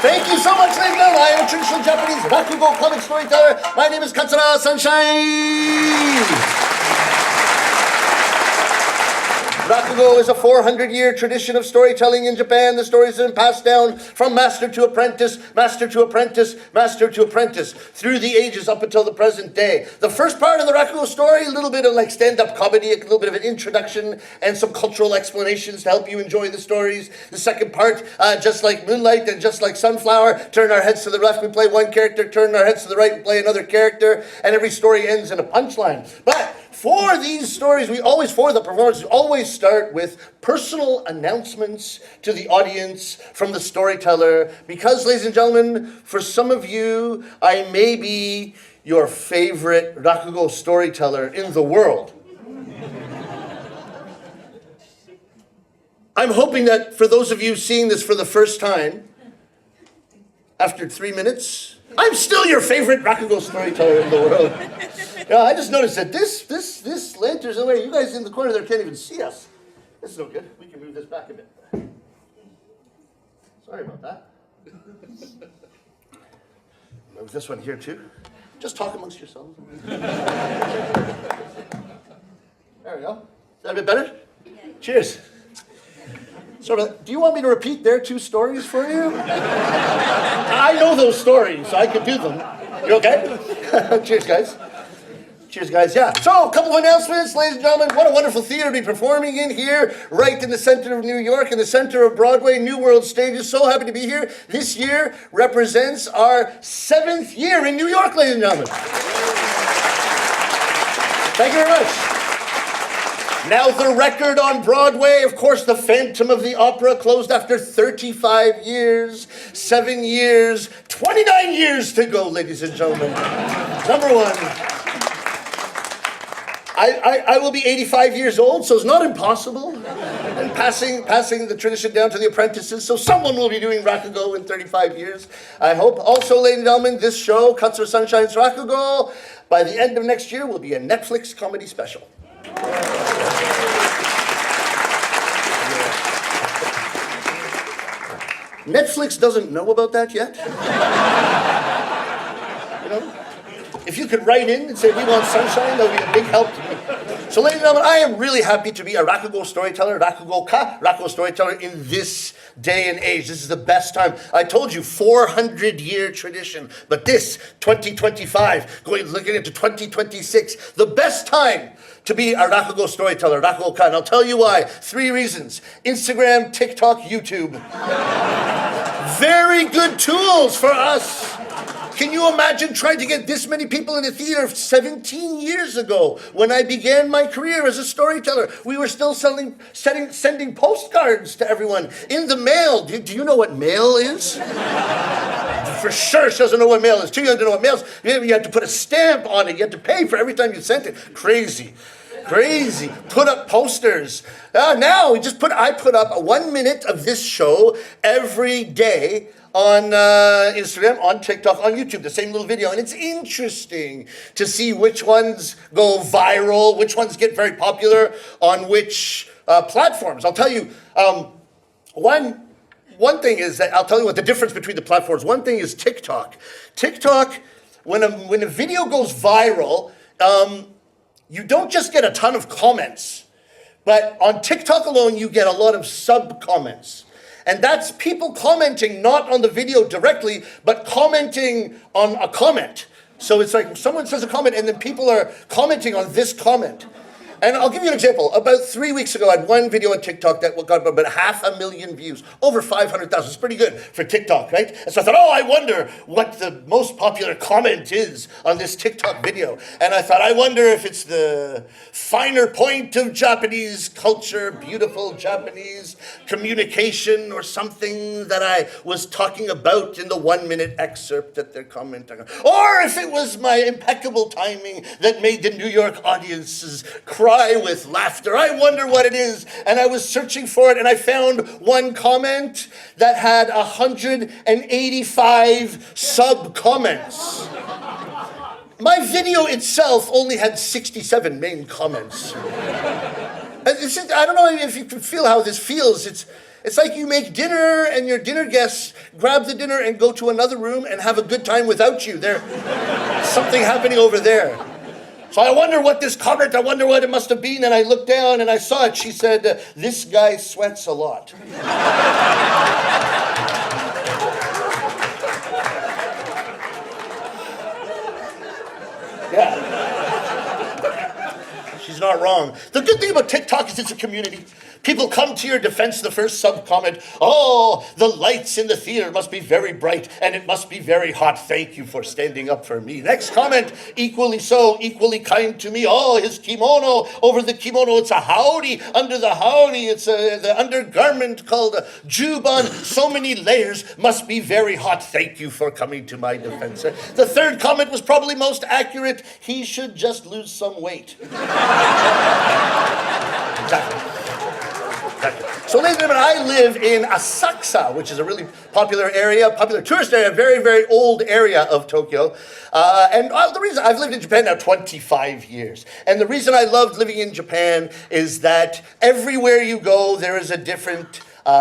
Thank you so much, ladies and gentlemen. I am a traditional Japanese Rakugo comic storyteller. My name is Katsura Sunshine. Rakugo is a 400-year tradition of storytelling in Japan. The stories have been passed down from master to apprentice, master to apprentice, master to apprentice, through the ages up until the present day. The first part of the Rakugo story, a little bit of like stand-up comedy, a little bit of an introduction, and some cultural explanations to help you enjoy the stories. The second part, just like Moonlight and just like Sunflower, turn our heads to the left, we play one character, turn our heads to the right, we play another character, and every story ends in a punchline. But for these stories, for the performance, we always start with personal announcements to the audience from the storyteller. Because, ladies and gentlemen, for some of you, I may be your favorite Rakugo storyteller in the world. I'm hoping that for those of you seeing this for the first time, after 3 minutes, I'm still your favorite Rakugo storyteller in the world. Yeah, I just noticed that this lantern's away. You guys in the corner there can't even see us. This is no good. We can move this back a bit. Sorry about that. Move this one here too. Just talk amongst yourselves. There we go. Is that a bit better? Yeah. Cheers. So, do you want me to repeat their 2 stories for you? I know those stories, so I could do them. You okay? Cheers, guys. Cheers, guys. Yeah. So, a couple of announcements, ladies and gentlemen. What a wonderful theater to be performing in here, right in the center of New York, in the center of Broadway, New World Stages. So happy to be here. This year represents our 7th year in New York, ladies and gentlemen. Thank you very much. Now the record on Broadway, of course, the Phantom of the Opera closed after 35 years, 7 years, 29 years to go, ladies and gentlemen. Number one. I will be 85 years old, so it's not impossible. And passing the tradition down to the apprentices, so someone will be doing Rakugo in 35 years, I hope. Also, ladies and gentlemen, this show, Katsura Sunshine Rakugo, by the end of next year, will be a Netflix comedy special. Netflix doesn't know about that yet. You know? If you could write in and say, we want sunshine, that would be a big help to me. So, ladies and gentlemen, I am really happy to be a Rakugo storyteller, Rakugo storyteller in this day and age. This is the best time. I told you, 400-year tradition. But this, 2025, looking into 2026, the best time to be a Rakugo storyteller, Rakugo. And I'll tell you why. 3 reasons. Instagram, TikTok, YouTube. Very good tools for us. Can you imagine trying to get this many people in the theater 17 years ago when I began my career as a storyteller? We were still sending postcards to everyone in the mail. Do you know what mail is? For sure she doesn't know what mail is. Too young to know what mail is. You had to put a stamp on it. You had to pay for every time you sent it. Crazy. Put up posters. Now I put up 1 minute of this show every day on Instagram, on TikTok, on YouTube, the same little video. And it's interesting to see which ones go viral, which ones get very popular on which platforms. I'll tell you, one thing is that I'll tell you what the difference between the platforms. One thing is TikTok. TikTok, when a video goes viral, you don't just get a ton of comments, but on TikTok alone, you get a lot of sub-comments. And that's people commenting not on the video directly, but commenting on a comment. So it's like someone says a comment and then people are commenting on this comment. And I'll give you an example. About 3 weeks ago, I had one video on TikTok that got about 500,000 views, over 500,000. It's pretty good for TikTok, right? And so I thought, I wonder what the most popular comment is on this TikTok video. And I thought, I wonder if it's the finer point of Japanese culture, beautiful Japanese communication, or something that I was talking about in the 1 minute excerpt that they're commenting on. Or if it was my impeccable timing that made the New York audiences cry with laughter. I wonder what it is. And I was searching for it, and I found one comment that had 185 sub-comments. My video itself only had 67 main comments. I don't know if you can feel how this feels. It's like you make dinner and your dinner guests grab the dinner and go to another room and have a good time without you. There's something happening over there. So I wonder what this comment, I wonder what it must have been. And I looked down and I saw it. She said, this guy sweats a lot. Yeah. She's not wrong. The good thing about TikTok is it's a community. People come to your defense, the first sub-comment, oh, the lights in the theater must be very bright and it must be very hot. Thank you for standing up for me. Next comment, equally so, equally kind to me. Oh, his kimono, over the kimono, it's a haori. Under the haori, it's the undergarment called a juban. So many layers, must be very hot. Thank you for coming to my defense. The third comment was probably most accurate. He should just lose some weight. Exactly. So, ladies and gentlemen, I live in Asakusa, which is a really popular area, popular tourist area, very, very old area of Tokyo. And the reason I've lived in Japan now 25 years. And the reason I loved living in Japan is that everywhere you go, there is a different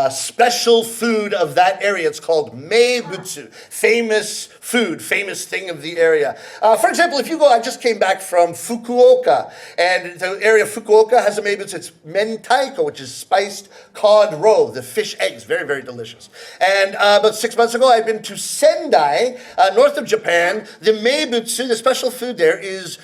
special food of that area. It's called meibutsu, famous food, famous thing of the area. For example, if you go, I just came back from Fukuoka, and the area of Fukuoka has a meibutsu. It's mentaiko, which is spiced cod roe, the fish eggs, very, very delicious. And about 6 months ago, I've been to Sendai, north of Japan. The meibutsu, the special food there, is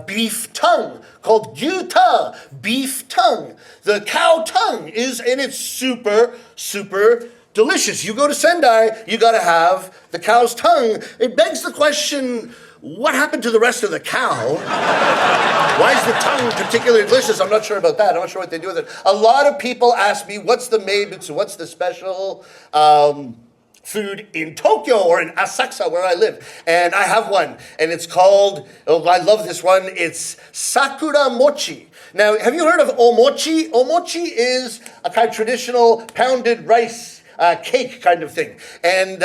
beef tongue, called gyuta, beef tongue. The cow tongue is, and it's super, super delicious. You go to Sendai, you gotta have the cow's tongue. It begs the question, what happened to the rest of the cow? Why is the tongue particularly delicious? I'm not sure about that. I'm not sure what they do with it. A lot of people ask me, what's the meibutsu, what's the special food in Tokyo or in Asakusa where I live. And I have one, and it's called, oh, I love this one, it's sakura mochi. Now, have you heard of omochi? Omochi is a kind of traditional pounded rice cake kind of thing. And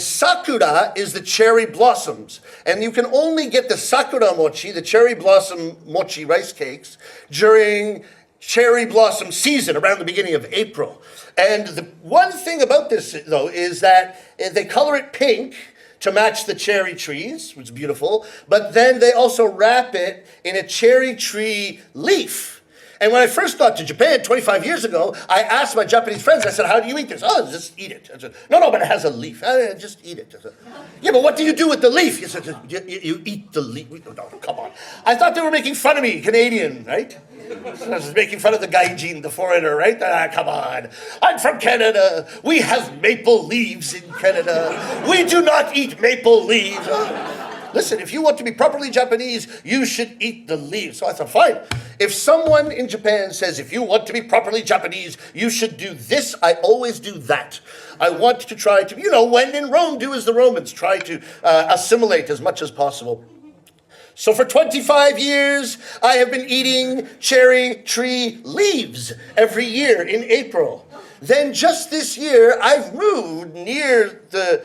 sakura is the cherry blossoms. And you can only get the sakura mochi, the cherry blossom mochi rice cakes, during cherry blossom season around the beginning of April. And the one thing about this, though, is that they color it pink to match the cherry trees, which is beautiful, but then they also wrap it in a cherry tree leaf. And when I first got to Japan 25 years ago, I asked my Japanese friends, I said, how do you eat this? Oh, just eat it. I said, no, but it has a leaf. Just eat it. I said, yeah, but what do you do with the leaf? He said, you eat the leaf. No, come on. I thought they were making fun of me, Canadian, right? I was making fun of the gaijin, the foreigner, right? Come on. I'm from Canada. We have maple leaves in Canada. We do not eat maple leaves. Listen, if you want to be properly Japanese, you should eat the leaves. So I thought, fine. If someone in Japan says, if you want to be properly Japanese, you should do this, I always do that. I want to try to, when in Rome, do as the Romans. Try to assimilate as much as possible. So for 25 years, I have been eating cherry tree leaves every year in April. Then just this year, I've moved near the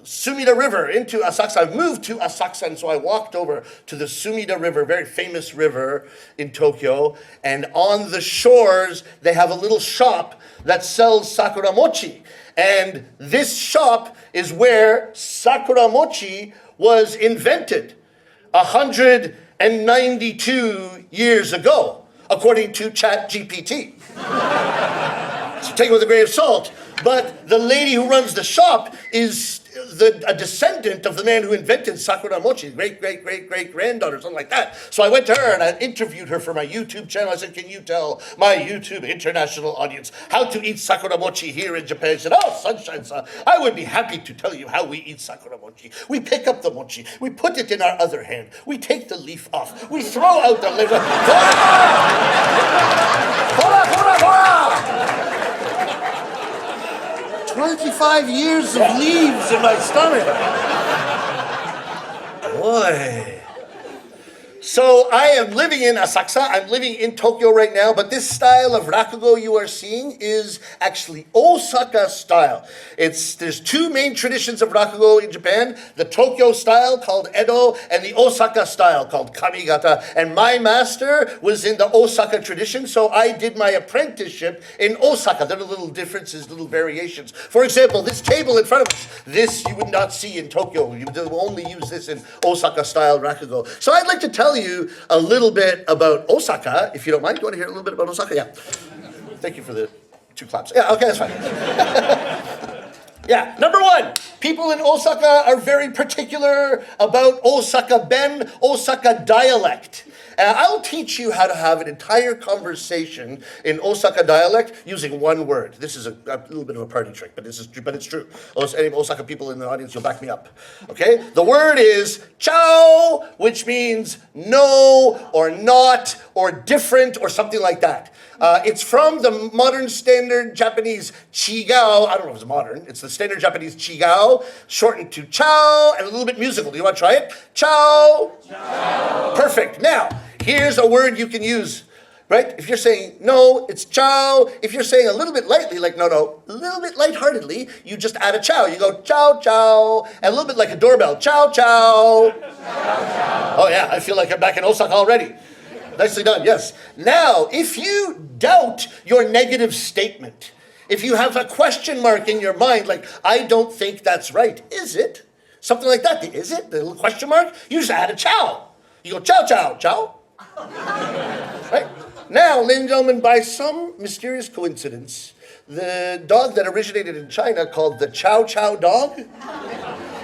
Sumida River into Asakusa. I've moved to Asakusa, and so I walked over to the Sumida River, very famous river in Tokyo. And on the shores, they have a little shop that sells sakura mochi. And this shop is where sakura mochi was invented 192 years ago, according to ChatGPT. So take it with a grain of salt. But the lady who runs the shop is a descendant of the man who invented sakura mochi, great-great-great-great-granddaughter, something like that. So I went to her and I interviewed her for my YouTube channel. I said, can you tell my YouTube international audience how to eat sakura mochi here in Japan? She said, oh, Sunshine-san, I would be happy to tell you how we eat sakura mochi. We pick up the mochi, we put it in our other hand, we take the leaf off, we throw out the leaf. Hora, hora, hora! 25 years of leaves in my stomach. Boy. So I am living in Asakusa. I'm living in Tokyo right now, but this style of rakugo you are seeing is actually Osaka style. There's two main traditions of rakugo in Japan, the Tokyo style called Edo and the Osaka style called Kamigata. And my master was in the Osaka tradition, so I did my apprenticeship in Osaka. There are little differences, little variations. For example, this table in front of us, this you would not see in Tokyo. You will only use this in Osaka style rakugo. So I'd like to tell you a little bit about Osaka, if you don't mind. You want to hear a little bit about Osaka? Yeah. Thank you for the 2 claps. Yeah, okay, that's fine. Yeah, number 1, people in Osaka are very particular about Osaka Ben, Osaka dialect. I'll teach you how to have an entire conversation in Osaka dialect using one word. This is a little bit of a party trick, but it's true. Any Osaka people in the audience, you'll back me up. Okay? The word is ciao, which means no or not or different or something like that. It's from the modern standard Japanese chigao. I don't know if it's modern. It's the standard Japanese chigao, shortened to ciao, and a little bit musical. Do you want to try it? Ciao. Ciao. Perfect. Now, here's a word you can use, right? If you're saying no, it's ciao. If you're saying a little bit lightly, like no, a little bit lightheartedly, you just add a ciao. You go ciao, ciao, and a little bit like a doorbell. Ciao, ciao. Ciao, ciao. Oh yeah, I feel like I'm back in Osaka already. Nicely done, yes. Now, if you doubt your negative statement, if you have a question mark in your mind, like, I don't think that's right, is it? Something like that, is it? The little question mark, you just add a ciao. You go ciao, ciao, ciao. Right? Now, ladies and gentlemen, by some mysterious coincidence, the dog that originated in China called the Chow Chow dog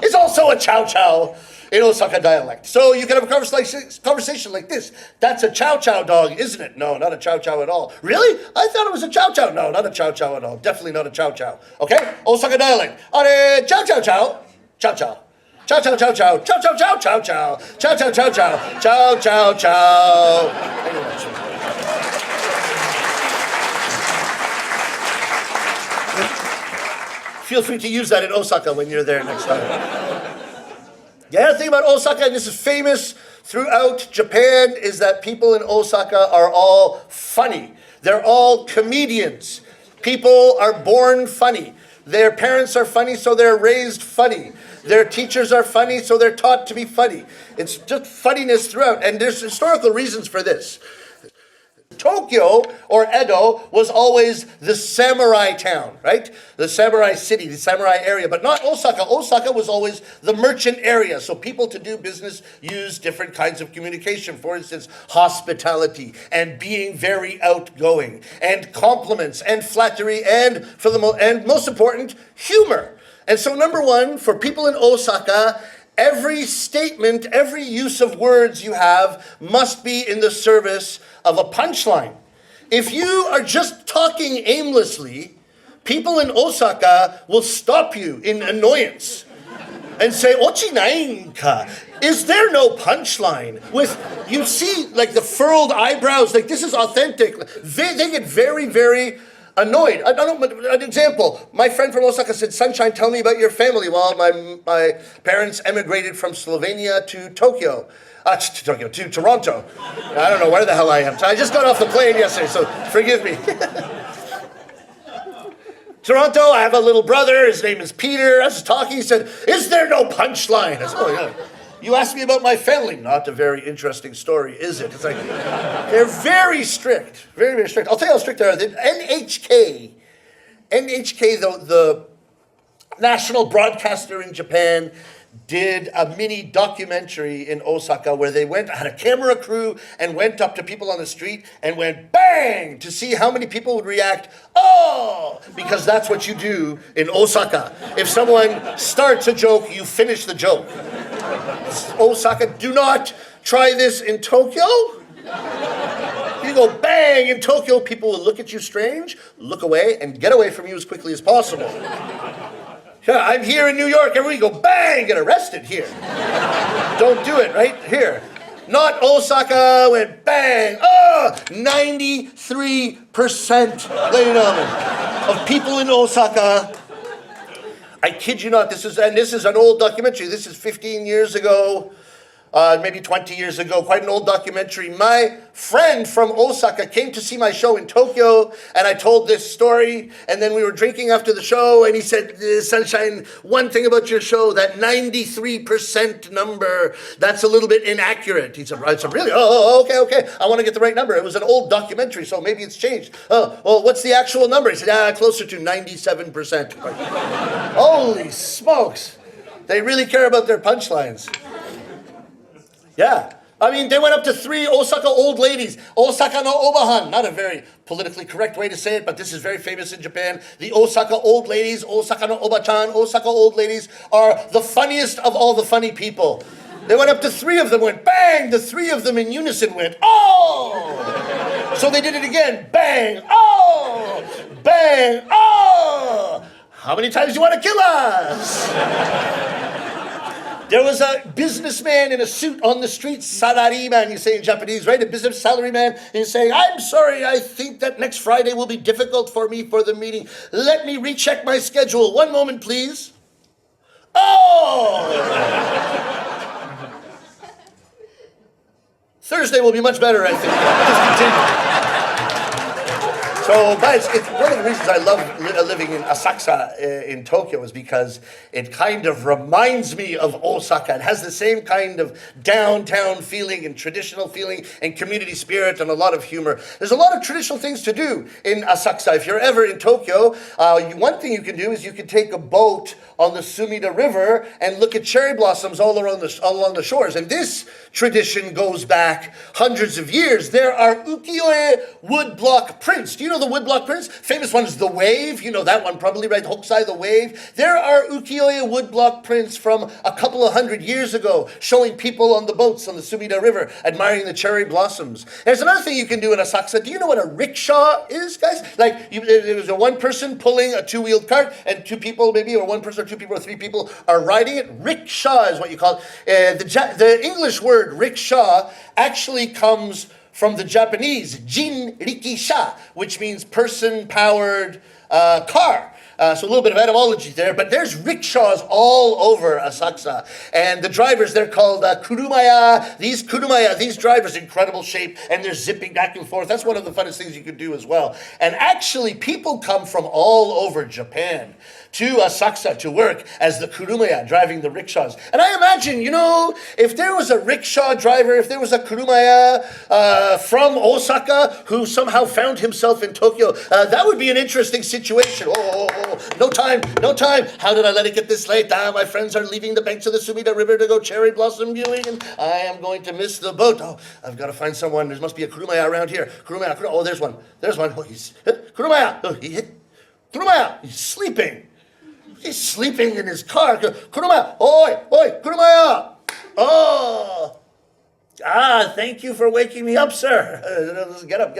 is also a Chow Chow in Osaka dialect. So you can have a conversation like this. That's a Chow Chow dog, isn't it? No, not a Chow Chow at all. Really? I thought it was a Chow Chow. No, not a Chow Chow at all. Definitely not a Chow Chow. Okay? Osaka dialect. Are Chow Chow Chow. Chow Chow. Chow chow chow chow. Chow chow chow chow chow. Chow chow chow chow. Chow chow chow. Thank you very much. Feel free to use that in Osaka when you're there next time. The other thing about Osaka, and this is famous throughout Japan, is that people in Osaka are all funny. They're all comedians. People are born funny. Their parents are funny, so they're raised funny. Their teachers are funny, so they're taught to be funny. It's just funniness throughout, and there's historical reasons for this. Tokyo, or Edo, was always the samurai town, right? The samurai city, the samurai area, but not Osaka. Osaka was always the merchant area, so people to do business use different kinds of communication. For instance, hospitality, and being very outgoing, and compliments, and flattery, and most important, humor. And so number 1, for people in Osaka, every statement, every use of words you have must be in the service of a punchline. If you are just talking aimlessly, people in Osaka will stop you in annoyance and say, "Ochi nain ka?" Is there no punchline? You see like the furrowed eyebrows, like this is authentic. They get very, very annoyed. I don't know, an example. My friend from Osaka said, "Sunshine, tell me about your family." Well, my parents emigrated from Slovenia to Toronto. I don't know where the hell I am. I just got off the plane yesterday, so forgive me. Toronto, I have a little brother. His name is Peter. I was talking. He said, "Is there no punchline?" I said, "Oh, yeah. You asked me about my family." Not a very interesting story, is it? It's like, they're very strict. Very, very strict. I'll tell you how strict they are. The NHK, the national broadcaster in Japan, did a mini documentary in Osaka where they had a camera crew and went up to people on the street and went bang to see how many people would react, "Oh!" Because that's what you do in Osaka. If someone starts a joke, you finish the joke. Osaka, do not try this in Tokyo. You go bang in Tokyo, people will look at you strange, look away, and get away from you as quickly as possible. Yeah, I'm here in New York, everybody go bang, get arrested here. Don't do it, right? Here. Not Osaka, went bang. 93%, ladies and gentlemen, of people in Osaka. I kid you not, this is an old documentary. This is 15 years ago. maybe 20 years ago, quite an old documentary. My friend from Osaka came to see my show in Tokyo, and I told this story, and then we were drinking after the show, and he said, Sunshine, one thing about your show, that 93% number, that's a little bit inaccurate. He said, really? Oh, okay, I want to get the right number. It was an old documentary, so maybe it's changed. Oh, well, what's the actual number? He said, closer to 97%. Holy smokes. They really care about their punchlines. Yeah. I mean, they went up to 3 Osaka old ladies. Osaka no Obahan. Not a very politically correct way to say it, but this is very famous in Japan. The Osaka old ladies, Osaka no Obachan, Osaka old ladies are the funniest of all the funny people. They went up to 3 of them, went bang. The 3 of them in unison went, oh! So they did it again. Bang, oh! Bang, oh! How many times do you want to kill us? There was a businessman in a suit on the street, sarariman, you say in Japanese, right? A business salaryman. And he's saying, I'm sorry, I think that next Friday will be difficult for me for the meeting. Let me recheck my schedule. One moment, please. Oh! Thursday will be much better, I think. Just continue. So, guys, it's one of the reasons I love living in Asakusa in Tokyo is because it kind of reminds me of Osaka. It has the same kind of downtown feeling and traditional feeling and community spirit and a lot of humor. There's a lot of traditional things to do in Asakusa. If you're ever in Tokyo, one thing you can do is you can take a boat on the Sumida River and look at cherry blossoms all along the shores. And this tradition goes back hundreds of years. There are ukiyo-e woodblock prints. Do you know the woodblock prints? Famous one is the wave. You know that one probably, right? Hokusai, the wave. There are ukiyo-e woodblock prints from a couple of hundred years ago showing people on the boats on the Sumida River admiring the cherry blossoms. There's another thing you can do in Asakusa. Do you know what a rickshaw is, guys? Like there's a one person pulling a 2-wheeled cart and 2 people maybe, or 1 person or 2 people or 3 people are riding it. Rickshaw is what you call it. The English word rickshaw actually comes from the Japanese jin rikisha, which means person-powered car. So a little bit of etymology there, but there's rickshaws all over Asakusa. And the drivers, they're called kurumaya. These drivers, incredible shape, and they're zipping back and forth. That's one of the funnest things you can do as well. And actually, people come from all over Japan to Asakusa to work as the kurumaya, driving the rickshaws. And I imagine, if there was a rickshaw driver, if there was a kurumaya from Osaka who somehow found himself in Tokyo, that would be an interesting situation. No time. How did I let it get this late? My friends are leaving the banks of the Sumida River to go cherry blossom viewing, and I am going to miss the boat. Oh, I've got to find someone. There must be a kurumaya around here. Kurumaya. Oh, there's one. Oh, he's kurumaya. Oh, kurumaya. He's sleeping. He's sleeping in his car. Kurumaya. Oi, kurumaya. Oh. Thank you for waking me up, sir. Get up.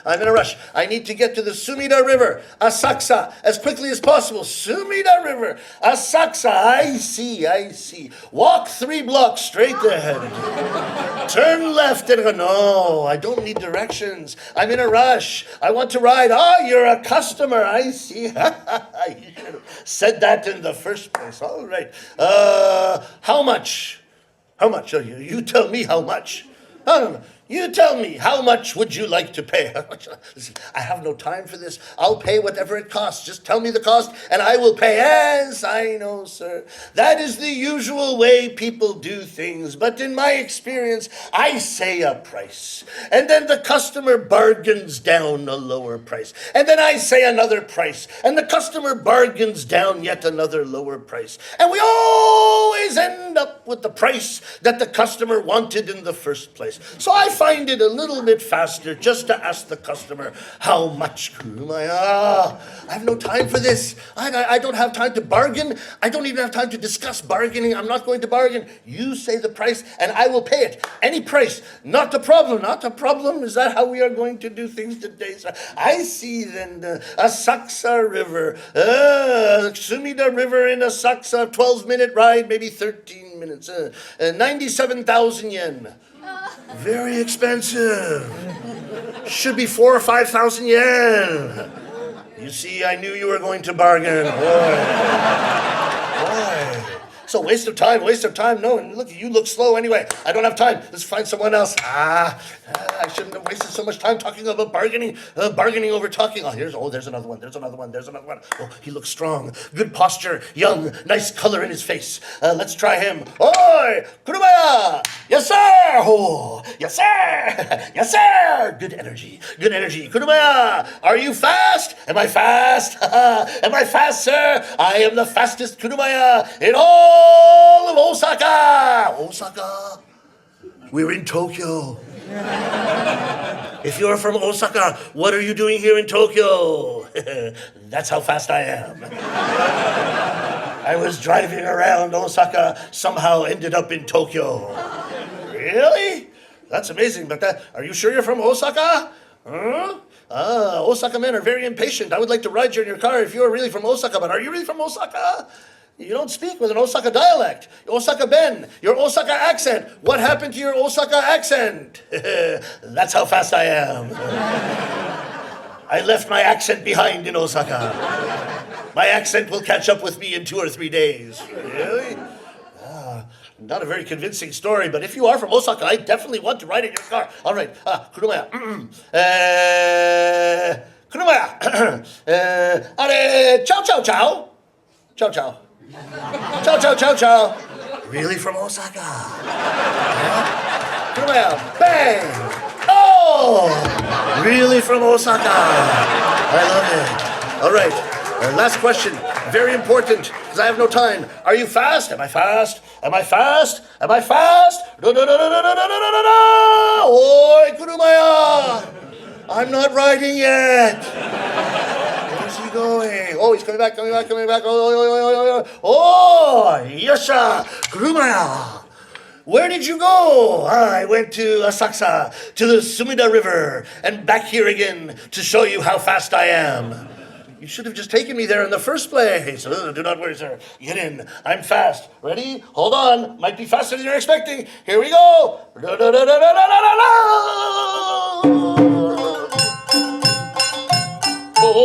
I'm in a rush. I need to get to the Sumida River, Asakusa, as quickly as possible. Sumida River, Asakusa, I see. Walk 3 blocks straight ahead. Turn left and go, no, I don't need directions. I'm in a rush. I want to ride. You're a customer, I see. You should have said that in the first place. All right. How much? How much? You tell me how much. No. You tell me, how much would you like to pay? Listen, I have no time for this. I'll pay whatever it costs. Just tell me the cost and I will pay. Yes, I know, sir. That is the usual way people do things. But in my experience, I say a price. And then the customer bargains down a lower price. And then I say another price. And the customer bargains down yet another lower price. And we always end up with the price that the customer wanted in the first place. So I find it a little bit faster just to ask the customer, how much, kurumaya? I have no time for this. I don't have time to bargain. I don't even have time to discuss bargaining. I'm not going to bargain. You say the price and I will pay it. Any price. Not a problem. Is that how we are going to do things today? So I see then Asakusa River. Sumida River in Asakusa, 12-minute ride, maybe 13 minutes. 97,000 yen. Very expensive. Should be 4,000 or 5,000 yen. You see, I knew you were going to bargain. Boy. It's a waste of time, No, and look, you look slow anyway. I don't have time. Let's find someone else. I shouldn't have wasted so much time talking about bargaining over talking. There's another one. Oh, he looks strong. Good posture, young, nice color in his face. Let's try him. Oi, Kurumaya! Yes, sir! Oh, yes, sir! Yes, sir! Good energy. Kurumaya, are you fast? Am I fast? Am I fast, sir? I am the fastest Kurumaya in all of Osaka! Osaka? We're in Tokyo. If you're from Osaka, what are you doing here in Tokyo? That's how fast I am. I was driving around Osaka, somehow ended up in Tokyo. Really? That's amazing, but are you sure you're from Osaka? Huh? Osaka men are very impatient. I would like to ride you in your car if you're really from Osaka, but are you really from Osaka? You don't speak with an Osaka dialect. Osaka Ben, your Osaka accent. What happened to your Osaka accent? That's how fast I am. I left my accent behind in Osaka. My accent will catch up with me in 2 or 3 days. Really? Not a very convincing story, but if you are from Osaka, I definitely want to ride in your car. All right, Kurumaya. Kurumaya. Ciao, ciao, ciao. Ciao, ciao. Ciao, ciao, ciao, ciao. Really from Osaka? Yeah? Kurumaya. Bang. Oh, really from Osaka? I love it. All right. Last question, very important, because I have no time. Are you fast? Am I fast? Am I fast? Am I fast? No. Oi, Kurumaya! I'm not riding yet. Where's he going? Oh, he's coming back. Oh, yasha, Kurumaya. Where did you go? I went to Asakusa, to the Sumida River, and back here again to show you how fast I am. You should have just taken me there in the first place. Do not worry, sir. Get in. I'm fast. Ready? Hold on. Might be faster than you're expecting. Here we go. Oh,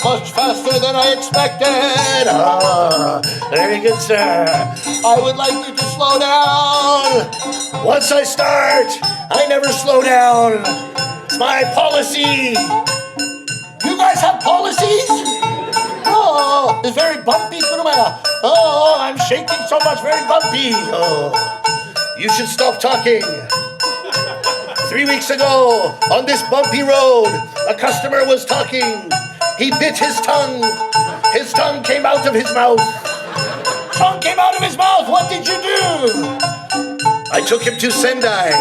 much faster than I expected. Very good, sir. I would like you to slow down. Once I start, I never slow down. It's my policy. You guys have policies? Oh, it's very bumpy, Kurumaya. Oh, I'm shaking so much, very bumpy. Oh, you should stop talking. 3 weeks ago, on this bumpy road, a customer was talking. He bit his tongue. His tongue came out of his mouth. Tongue came out of his mouth. What did you do? I took him to Sendai.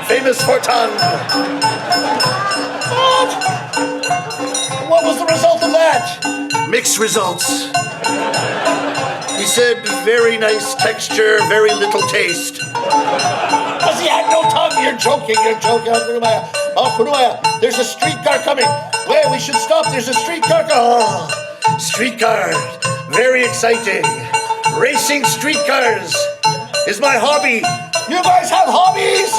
Famous for tongue. What was the result of that? Mixed results. He said, very nice texture, very little taste. Because he had no tongue. You're joking, Kurumaya. Oh, Kurumaya, there's a streetcar coming. Wait, we should stop. There's a streetcar. Oh, streetcar. Very exciting. Racing streetcars is my hobby. You guys have hobbies?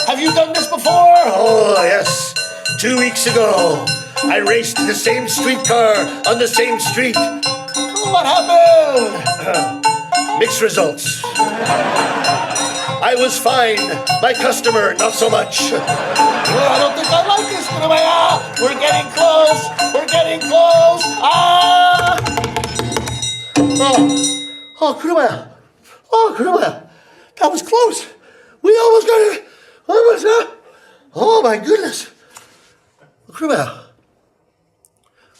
Have you done this before? Oh, yes. 2 weeks ago, I raced the same streetcar on the same street. What happened? Mixed results. I was fine. My customer, not so much. I don't think I like this, Kurumaya. We're getting close. Oh, Kurumaya. That was close. We almost got it. Oh, my goodness. Kurumaya,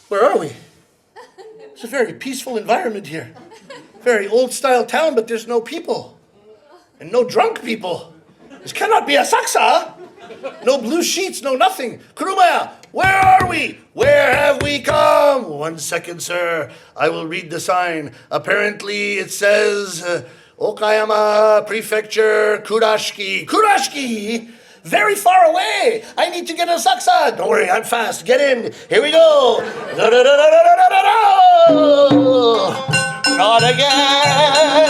where are we? It's a very peaceful environment here. Very old-style town, but there's no people. And no drunk people. This cannot be Asakusa. No blue sheets, no nothing. Kurumaya, where are we? Where have we come? 1 second, sir. I will read the sign. Apparently, it says, Okayama Prefecture, Kurashiki. Kurashiki? Very far away. I need to get to Asakusa. Don't worry, I'm fast. Get in. Here we go. Not again.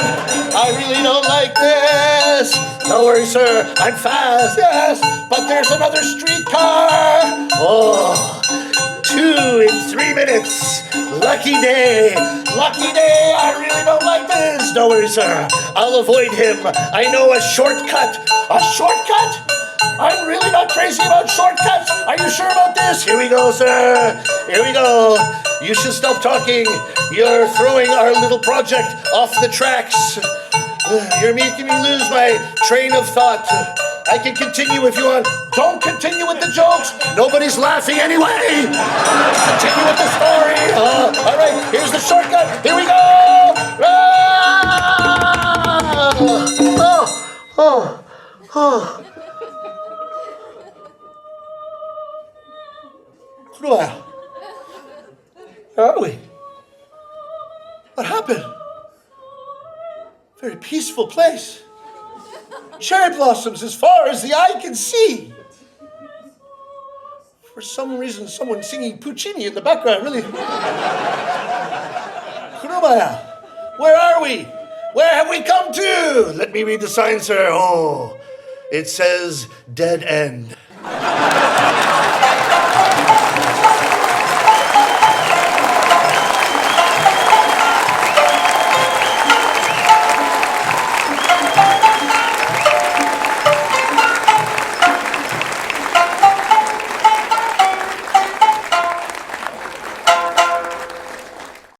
I really don't like this. Don't worry, sir. I'm fast. Yes, but there's another streetcar. Oh, 2 in 3 minutes. Lucky day. Lucky day. I really don't like this. No worries, sir. I'll avoid him. I know a shortcut. A shortcut? I'm really not crazy about shortcuts. Are you sure about this? Here we go, sir. Here we go. You should stop talking. You're throwing our little project off the tracks. You're making me lose my train of thought. I can continue if you want. Don't continue with the jokes. Nobody's laughing anyway. Continue with the story. All right, here's the shortcut. Here we go. Kuruma, where are we? What happened? Very peaceful place. Cherry blossoms as far as the eye can see. For some reason, someone's singing Puccini in the background, really. Kuruma, where are we? Where have we come to? Let me read the sign, sir. Oh, it says dead end.